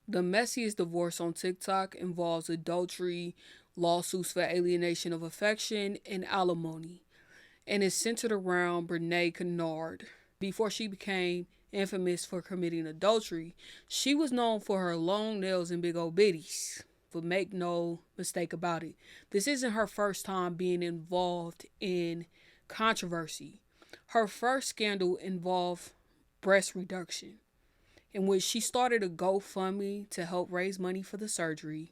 The Messiest divorce on TikTok involves adultery, lawsuits for alienation of affection, and alimony, and is centered around Brenay Kennard. Before she became infamous for committing adultery, she was known for her long nails and big old bitties. But make no mistake about it, this isn't her first time being involved in controversy. Her first scandal involved breast reduction, in which she started a GoFundMe to help raise money for the surgery.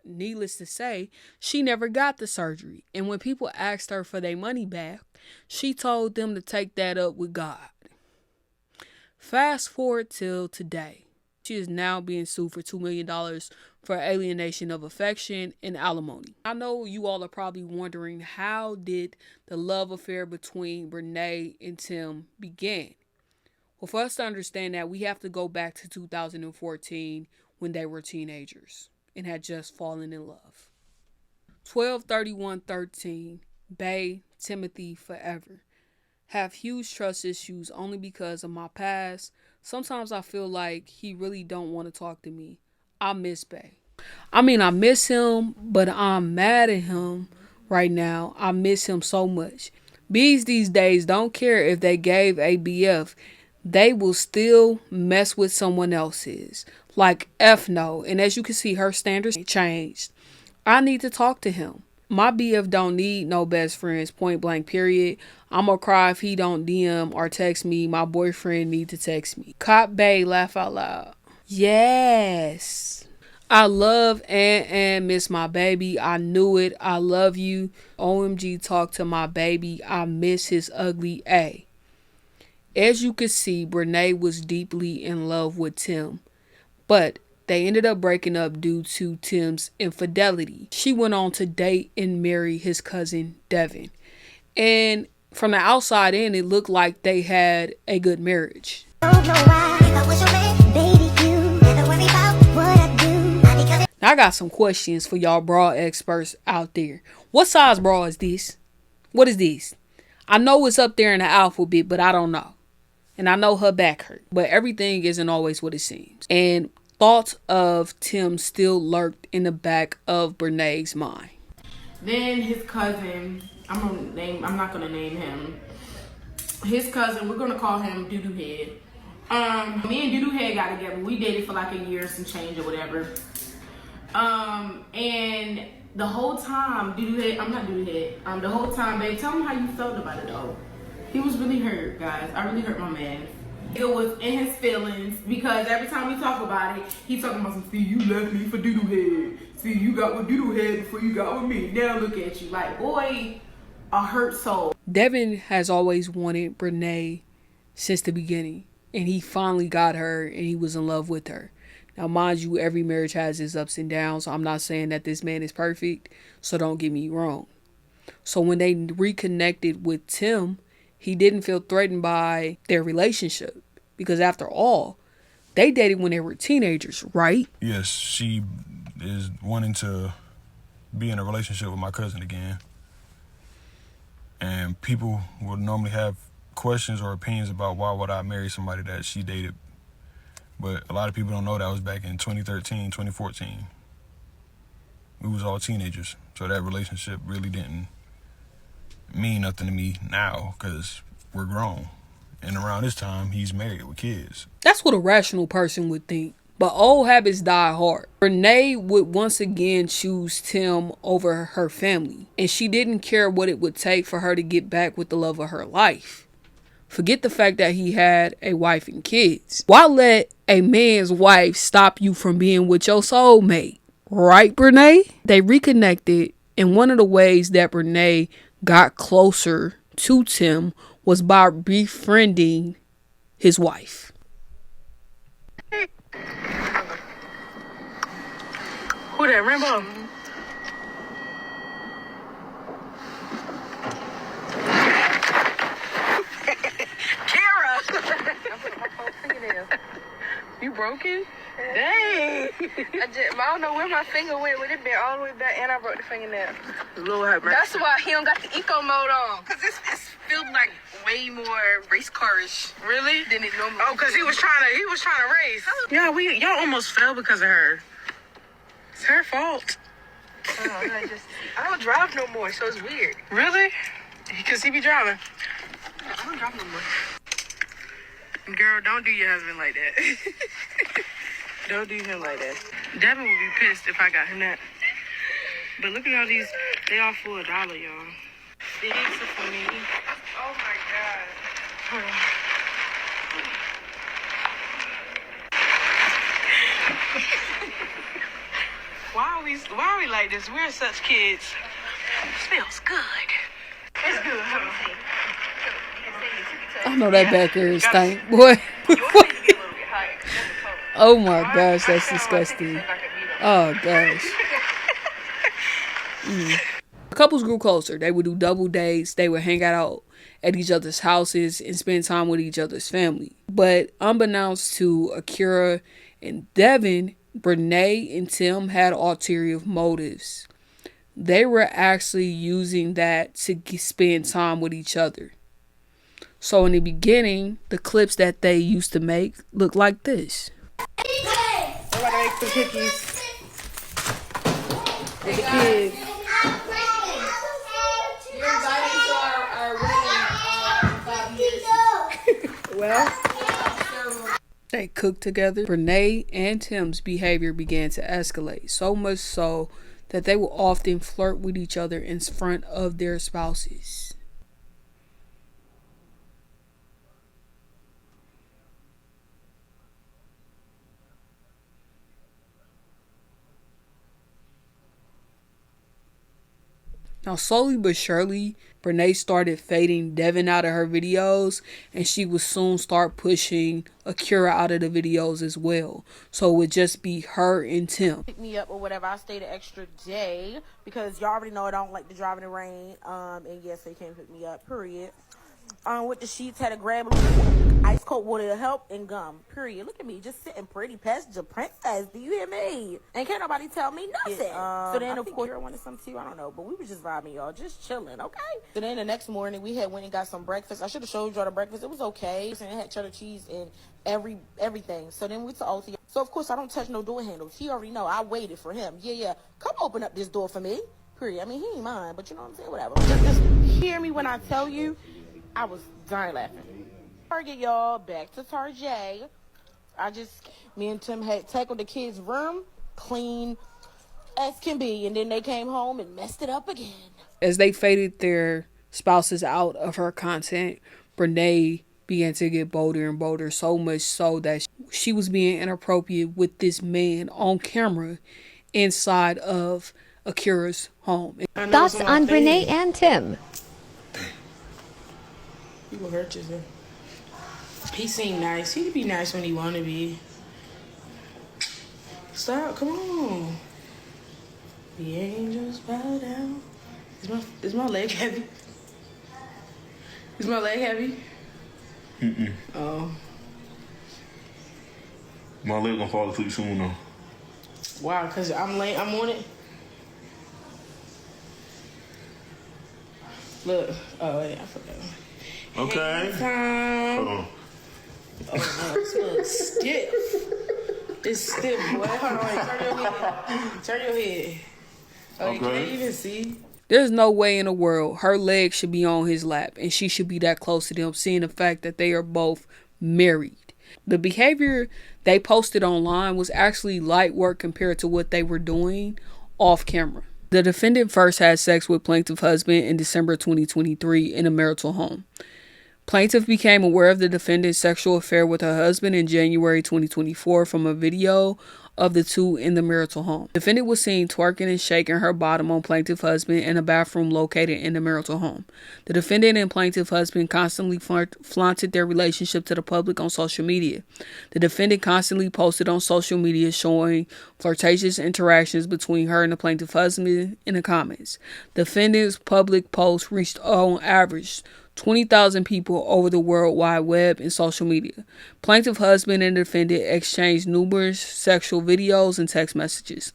Needless to say, she never got the surgery. And when people asked her for their money back, she told them to take that up with God. Fast forward till today. She is now being sued for $2 million for alienation of affection and alimony. I know you all are probably wondering, how did the love affair between Brenay and Tim begin? Well, for us to understand that, we have to go back to 2014 when they were teenagers and had just fallen in love. 12/31/13, Bay, Timothy, forever. Have huge trust issues only because of my past. Sometimes I feel like he really don't want to talk to me. I miss Bay. I miss him, but I'm mad at him right now. I miss him so much. Bees these days don't care if they gave ABF. They will still mess with someone else's. Like F no. And as you can see, her standards changed. I need to talk to him. My BF don't need no best friends, point blank, period. I'm gonna cry if he don't DM or text me. My boyfriend need to text me. Cop Bay, laugh out loud. Yes. I love and miss my baby. I knew it. I love you. OMG, talk to my baby. I miss his ugly A. As you can see, Brenay was deeply in love with Tim, but they ended up breaking up due to Tim's infidelity. She went on to date and marry his cousin, Devin. And from the outside in, it looked like they had a good marriage. Now, I got some questions for y'all bra experts out there. What size bra is this? What is this? I know it's up there in the alphabet, but I don't know. And I know her back hurt. But everything isn't always what it seems. And thoughts of Tim still lurked in the back of Brenay's mind. Then his cousin, I'm not gonna name him. His cousin, we're gonna call him Doodoo Head. Me and Doodoo Head got together. We dated for like a year, some change or whatever. And the whole time, the whole time, babe, tell him how you felt about it though. He was really hurt, guys. I really hurt my man. It was in his feelings because every time we talk about it, he's talking about some, see, you left me for Doodoo Head. See, you got with Doodoo Head before you got with me. Now look at you. Like, boy, a hurt soul. Devin has always wanted Brenay since the beginning. And he finally got her and he was in love with her. Now, mind you, every marriage has its ups and downs. So I'm not saying that this man is perfect. So don't get me wrong. So when they reconnected with Tim, he didn't feel threatened by their relationship. Because after all, they dated when they were teenagers, right? Yes, she is wanting to be in a relationship with my cousin again. And people would normally have questions or opinions about why would I marry somebody that she dated. But a lot of people don't know that was back in 2013, 2014. We was all teenagers. So that relationship really didn't mean nothing to me now because we're grown. And around this time, he's married with kids. That's what a rational person would think. But old habits die hard. Brenay would once again choose Tim over her family. And she didn't care what it would take for her to get back with the love of her life. Forget the fact that he had a wife and kids. Why let a man's wife stop you from being with your soulmate? Right, Brenay? They reconnected. And one of the ways that Brenay got closer to Tim was by befriending his wife. Who that, Rainbow? Akira! You broken? Dang! I don't know where my finger went, but it been all the way back, and I broke the fingernail. Lord, that's why he don't got the eco mode on, cause it's feels like way more race car-ish. Really? Than it normally. Oh, cause he was trying to race. Y'all, y'all almost fell because of her. It's her fault. I don't drive no more, so it's weird. Really? Because he be driving. I don't drive no more. Girl, don't do your husband like that. Don't do him like that. Devin would be pissed if I got him that. But look at all these. They all for $1, y'all. These are for me. Oh my God. Hold on. Why are we like this? We're such kids. It smells good. It's good. Hold on. I know that back here is stank, boy. Oh my gosh, that's disgusting. Oh gosh. The couples grew closer. They would do double dates. They would hang out at each other's houses and spend time with each other's family. But unbeknownst to Akira and Devin, Brenay and Tim had ulterior motives. They were actually using that to spend time with each other. So in the beginning, the clips that they used to make looked like this. I want to make some cookies with the kids. Well, they cooked together. Bernay and Tim's behavior began to escalate, so much so that they would often flirt with each other in front of their spouses. Now, slowly but surely, Brenay started fading Devin out of her videos, and she would soon start pushing Akira out of the videos as well. So it would just be her and Tim. Pick me up or whatever. I stayed an extra day because y'all already know I don't like to drive in the rain. And yes, they came pick me up. Period. With the sheets, had to grab ice cold water to help and gum. Period. Look at me, just sitting pretty passenger princess. Do you hear me? And can't nobody tell me nothing. So then, of course, I wanted something too. I don't know, but we was just vibing, y'all, just chilling. Okay. So then the next morning, we had went and got some breakfast. I should have showed y'all the breakfast. It was okay. And it had cheddar cheese and everything. So then we went to OT. So of course, I don't touch no door handles. He already know. I waited for him. Yeah. Come open up this door for me. Period. I mean, he ain't mine, but you know what I'm saying. Whatever. Just hear me when I tell you. I was dying laughing. Target, y'all. Back to Target. Me and Tim had tackled the kids' room, clean as can be, and then they came home and messed it up again. As they faded their spouses out of her content, Bernay began to get bolder and bolder, so much so that she was being inappropriate with this man on camera inside of Akira's home. Thoughts on Brenay and Tim? He will hurt you. He seemed nice. He could be nice when he want to be. Stop. Come on. The angels bow down. Is my leg heavy? Is my leg heavy? Mm-mm. Oh. My leg gonna fall asleep soon though. Wow, because I'm late. I'm on it. Look. Oh, wait. I forgot. Okay. Time. Hold on. Oh, no. This looks stiff. It's stiff, boy. Hold on. Wait. Turn your head. Turn your head. Oh, okay. You can't even see. There's no way in the world her legs should be on his lap and she should be that close to them, seeing the fact that they are both married. The behavior they posted online was actually light work compared to what they were doing off camera. The defendant first had sex with plaintiff husband in December 2023 in a marital home. Plaintiff became aware of the defendant's sexual affair with her husband in January 2024 from a video of the two in the marital home. The defendant was seen twerking and shaking her bottom on plaintiff husband in a bathroom located in the marital home. The defendant and plaintiff husband constantly flaunted their relationship to the public on social media. The defendant constantly posted on social media showing flirtatious interactions between her and the plaintiff husband in the comments. The defendant's public posts reached on average 20,000 people over the World Wide Web and social media. Plaintiff husband and defendant exchanged numerous sexual videos and text messages.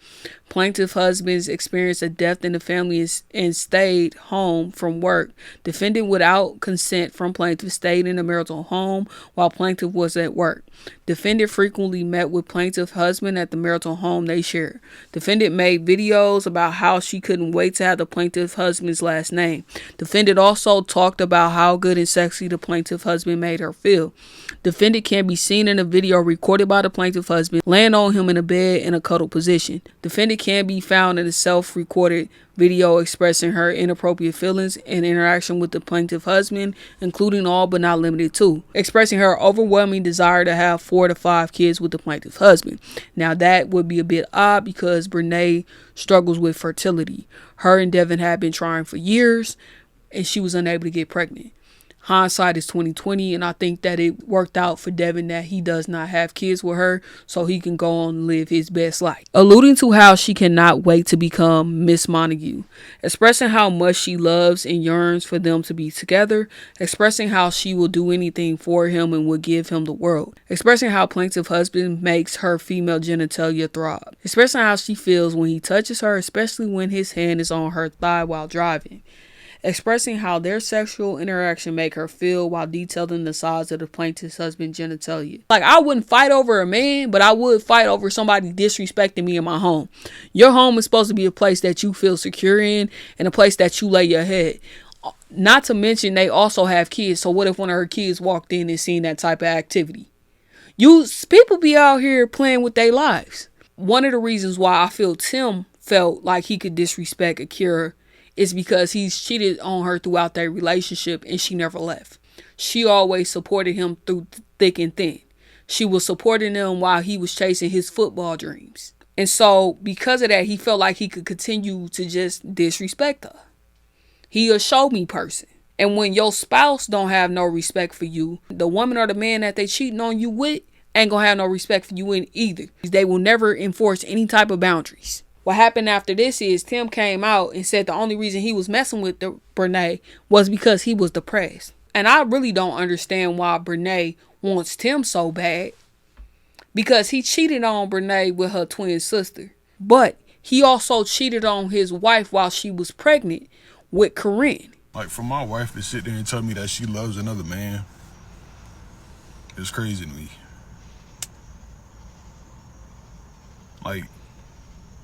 Plaintiff husbands experienced a death in the family and stayed home from work. Defendant, without consent from plaintiff, stayed in the marital home while plaintiff was at work. Defendant frequently met with plaintiff husband at the marital home they shared. Defendant made videos about how she couldn't wait to have the plaintiff husband's last name. Defendant also talked about how good and sexy the plaintiff husband made her feel. Defendant can be seen in a video recorded by the plaintiff husband laying on him in a bed in a cuddle position. Defendant can be found in a self-recorded video expressing her inappropriate feelings and interaction with the plaintiff husband, including all but not limited to expressing her overwhelming desire to have 4 to 5 kids with the plaintiff husband. Now that would be a bit odd because Brenay struggles with fertility. Her and Devin had been trying for years and she was unable to get pregnant. Hindsight is 2020, and I think that it worked out for Devin that he does not have kids with her so he can go on and live his best life. Alluding to how she cannot wait to become Miss Montague, expressing how much she loves and yearns for them to be together, expressing how she will do anything for him and will give him the world, expressing how plaintiff husband makes her female genitalia throb, expressing how she feels when he touches her, especially when his hand is on her thigh while driving, expressing how their sexual interaction make her feel while detailing the size of the plaintiff's husband's genitalia. Like, I wouldn't fight over a man, but I would fight over somebody disrespecting me in my home. Your home is supposed to be a place that you feel secure in and a place that you lay your head. Not to mention they also have kids, so what if one of her kids walked in and seen that type of activity? People be out here playing with their lives. One of the reasons why I feel Tim felt like he could disrespect Akira is because he's cheated on her throughout their relationship and she never left. She always supported him through thick and thin. She was supporting him while he was chasing his football dreams. And so because of that, he felt like he could continue to just disrespect her. He a show me person. And when your spouse don't have no respect for you, the woman or the man that they cheating on you with ain't gonna have no respect for you in either. They will never enforce any type of boundaries. What happened after this is Tim came out and said the only reason he was messing with Bernay was because he was depressed. And I really don't understand why Bernay wants Tim so bad. Because he cheated on Bernay with her twin sister. But he also cheated on his wife while she was pregnant with Corinne. Like, for my wife to sit there and tell me that she loves another man is crazy to me. Like,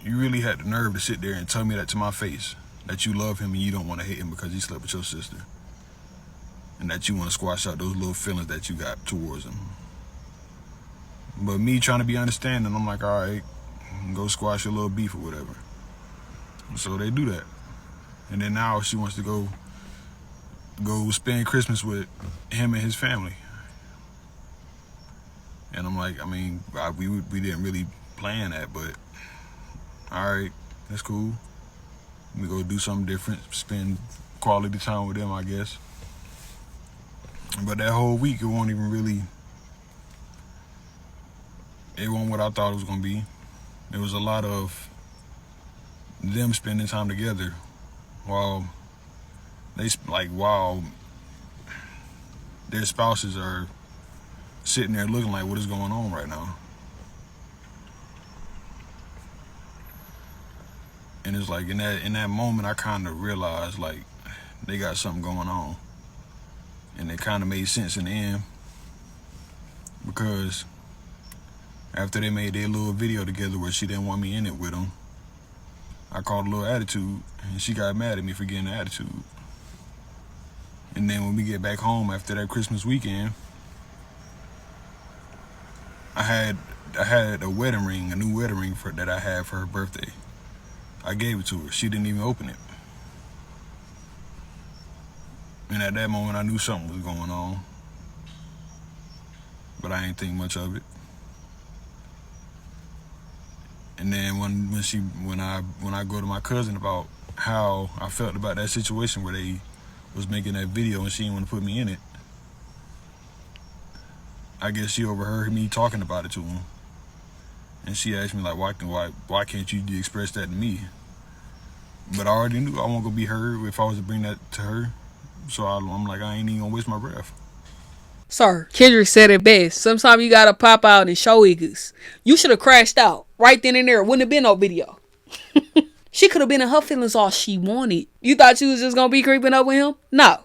you really had the nerve to sit there and tell me that to my face, that you love him and you don't want to hate him because he slept with your sister, and that you want to squash out those little feelings that you got towards him. But me trying to be understanding, I'm like, all right, go squash your little beef or whatever. So they do that. And then now she wants to go spend Christmas with him and his family. And I'm like, I mean, we didn't really plan that, but all right, that's cool. We go do something different, spend quality time with them, I guess. But that whole week, it wasn't what I thought it was gonna be. It was a lot of them spending time together while their spouses are sitting there looking like, what is going on right now? And it's like in that moment, I kind of realized like they got something going on, and it kind of made sense in the end because after they made their little video together where she didn't want me in it with them, I called a little attitude, and she got mad at me for getting an attitude. And then when we get back home after that Christmas weekend, I had a wedding ring, a new wedding ring that I had for her birthday. I gave it to her. She didn't even open it. And at that moment, I knew something was going on, but I ain't think much of it. And then when I go to my cousin about how I felt about that situation where they was making that video and she didn't want to put me in it, I guess she overheard me talking about it to him. And she asked me like, why can't you express that to me? But I already knew I wasn't gonna be her if I was to bring that to her. So I'm like, I ain't even gonna waste my breath. Sir, Kendrick said it best. Sometimes you gotta pop out and show niggas. You should have crashed out right then and there. Wouldn't have been no video. She could have been in her feelings all she wanted. You thought you was just gonna be creeping up with him? No.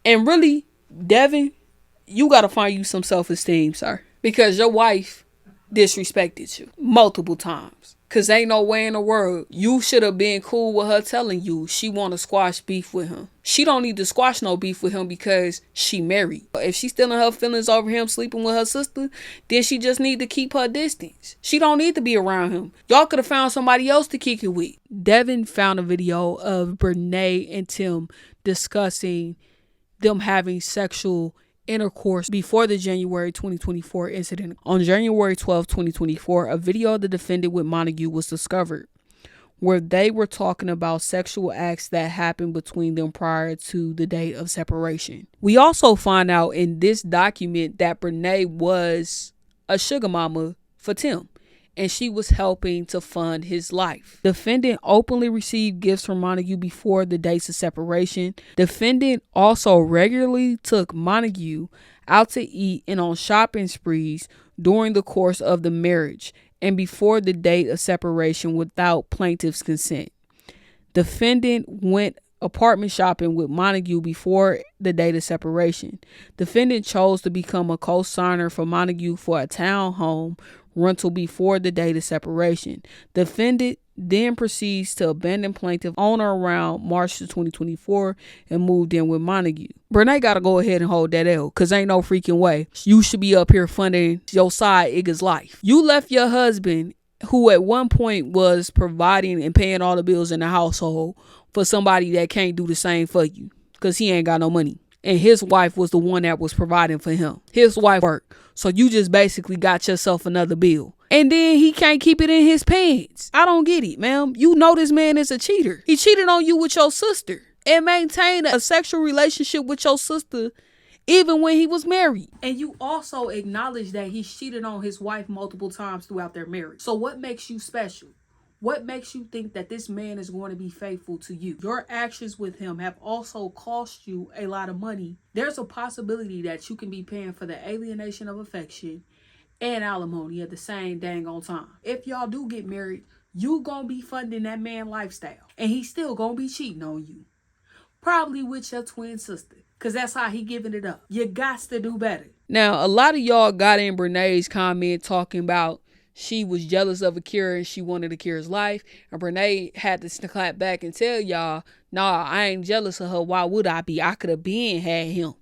And really, Devin, you gotta find you some self-esteem, sir. Because your wife disrespected you multiple times. Cause ain't no way in the world you should have been cool with her telling you she want to squash beef with him. She don't need to squash no beef with him because she married. If she's still in her feelings over him sleeping with her sister, then she just need to keep her distance. She don't need to be around him. Y'all could have found somebody else to kick it with. Devin found a video of Bernay and Tim discussing them having sexual intercourse before the January 2024 incident. On January 12, 2024, a video of the defendant with Montague was discovered where they were talking about sexual acts that happened between them prior to the date of separation. We also find out in this document that Brenay was a sugar mama for Tim, and she was helping to fund his life. Defendant openly received gifts from Montague before the dates of separation. Defendant also regularly took Montague out to eat and on shopping sprees during the course of the marriage and before the date of separation without plaintiff's consent. Defendant went apartment shopping with Montague before the date of separation. Defendant chose to become a co-signer for Montague for a townhome rental before the date of separation. Defendant then proceeds to abandon plaintiff on or around March 2024 and moved in with Montague. Brenay gotta go ahead and hold that L, cause ain't no freaking way you should be up here funding your side nigga's life. You left your husband, who at one point was providing and paying all the bills in the household, for somebody that can't do the same for you, cause he ain't got no money. And his wife was the one that was providing for him. His wife worked. So you just basically got yourself another bill. And then he can't keep it in his pants. I don't get it, ma'am. You know this man is a cheater. He cheated on you with your sister and maintained a sexual relationship with your sister even when he was married. And you also acknowledge that he cheated on his wife multiple times throughout their marriage. So what makes you special? What makes you think that this man is going to be faithful to you? Your actions with him have also cost you a lot of money. There's a possibility that you can be paying for the alienation of affection and alimony at the same dang on time. If y'all do get married, you gonna be funding that man lifestyle. And he's still gonna be cheating on you. Probably with your twin sister. Because that's how he giving it up. You got to do better. Now, a lot of y'all got in Brenay's comment talking about she was jealous of Akira and she wanted Akira's life. And Brenay had to clap back and tell y'all, nah, I ain't jealous of her. Why would I be? I could have been had him.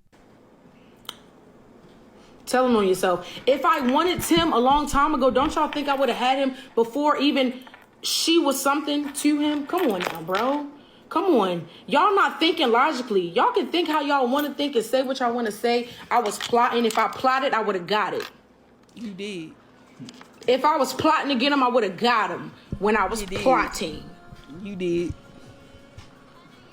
Tell him on yourself. If I wanted Tim a long time ago, don't y'all think I would have had him before even she was something to him? Come on now, bro. Come on. Y'all not thinking logically. Y'all can think how y'all want to think and say what y'all want to say. I was plotting. If I plotted, I would have got it. You did. If I was plotting to get him, I would have got him when I was plotting. You did.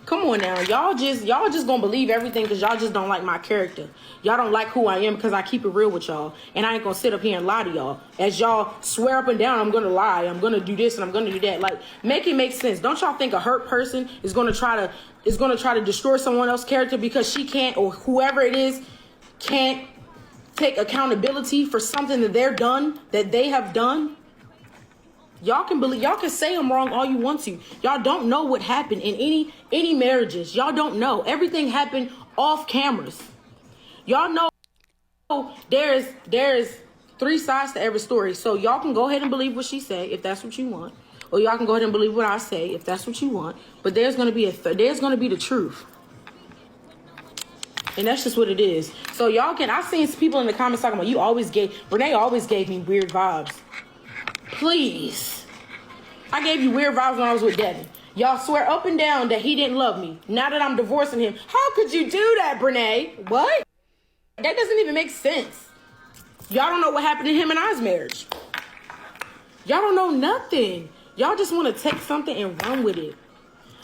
Come on now. Y'all just gonna believe everything because y'all just don't like my character. Y'all don't like who I am because I keep it real with y'all. And I ain't gonna sit up here and lie to y'all. As y'all swear up and down, I'm gonna lie. I'm gonna do this and I'm gonna do that. Like, make it make sense. Don't y'all think a hurt person is gonna try to destroy someone else's character because she can't, or whoever it is can't take accountability for something that they have done? Y'all can say I'm wrong all you want to. Y'all don't know what happened in any marriages. Y'all don't know. Everything happened off cameras. Y'all know there's 3 sides to every story. So y'all can go ahead and believe what she said if that's what you want, or y'all can go ahead and believe what I say if that's what you want. But there's gonna be the truth. And that's just what it is. So y'all can, I've seen people in the comments talking about Brenay always gave me weird vibes. Please. I gave you weird vibes when I was with Devin. Y'all swear up and down that he didn't love me. Now that I'm divorcing him, how could you do that, Brenay? What? That doesn't even make sense. Y'all don't know what happened in him and I's marriage. Y'all don't know nothing. Y'all just want to take something and run with it.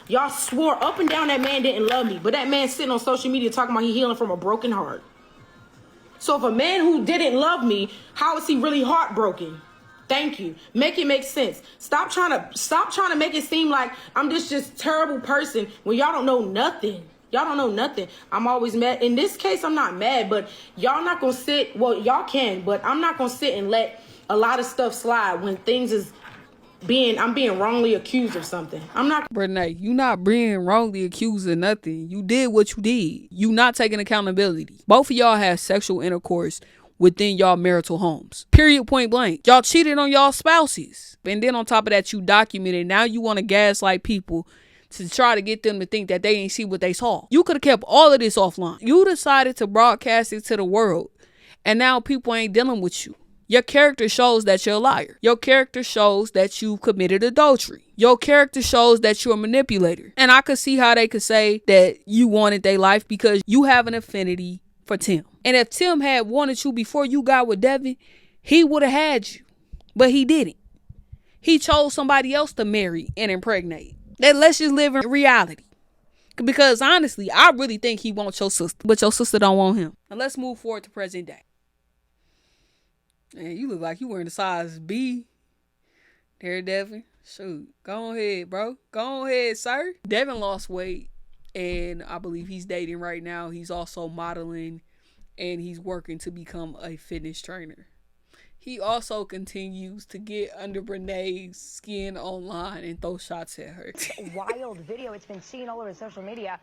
Y'all swore up and down that man didn't love me, but that man sitting on social media talking about he healing from a broken heart. So if a man who didn't love me, how is he really heartbroken? Thank you. Make it make sense. Stop trying to make it seem like I'm this just terrible person when y'all don't know nothing. Y'all don't know nothing. I'm always mad. In this case, I'm not mad, but y'all not gonna sit. Well, y'all can, but I'm not gonna sit and let a lot of stuff slide when things is I'm being wrongly accused of something. I'm not. Brenay, you not being wrongly accused of nothing. You did what you did. You not taking accountability. Both of y'all had sexual intercourse within y'all marital homes. Period, point blank. Y'all cheated on y'all spouses. And then on top of that, you documented. Now you want to gaslight people to try to get them to think that they ain't see what they saw. You could have kept all of this offline. You decided to broadcast it to the world. And now people ain't dealing with you. Your character shows that you're a liar. Your character shows that you've committed adultery. Your character shows that you're a manipulator. And I could see how they could say that you wanted their life because you have an affinity for Tim. And if Tim had wanted you before you got with Devin, he would have had you. But he didn't. He chose somebody else to marry and impregnate. Then let's just live in reality. Because honestly, I really think he wants your sister. But your sister don't want him. Now let's move forward to present day. Man, you look like you wearing a size B. There, Devin. Shoot. Go ahead, bro. Go ahead, sir. Devin lost weight, and I believe he's dating right now. He's also modeling, and he's working to become a fitness trainer. He also continues to get under Brenay's skin online and throw shots at her. Wild video. It's been seen all over social media.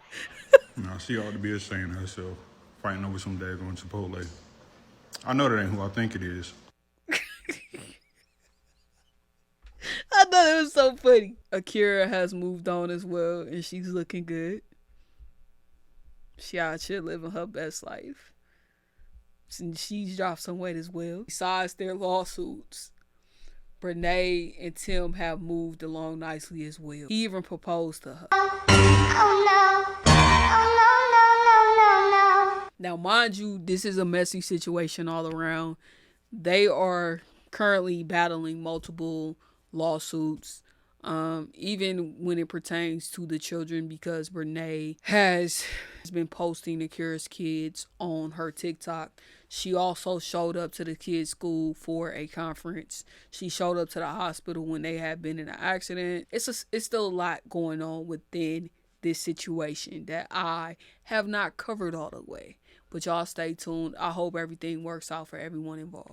No, she ought to be ashamed of herself, fighting over some daggone Chipotle. I know that ain't who I think it is. I thought it was so funny. Akira has moved on as well, and she's looking good. She out here living her best life. And she's dropped some weight as well. Besides their lawsuits, Brenay and Tim have moved along nicely as well. He even proposed to her. Oh no. Now, mind you, this is a messy situation all around. They are currently battling multiple lawsuits, even when it pertains to the children, because Bernee has been posting Akira's kids on her TikTok. She also showed up to the kids' school for a conference. She showed up to the hospital when they had been in an accident. It's still a lot going on within this situation that I have not covered all the way. But y'all stay tuned. I hope everything works out for everyone involved.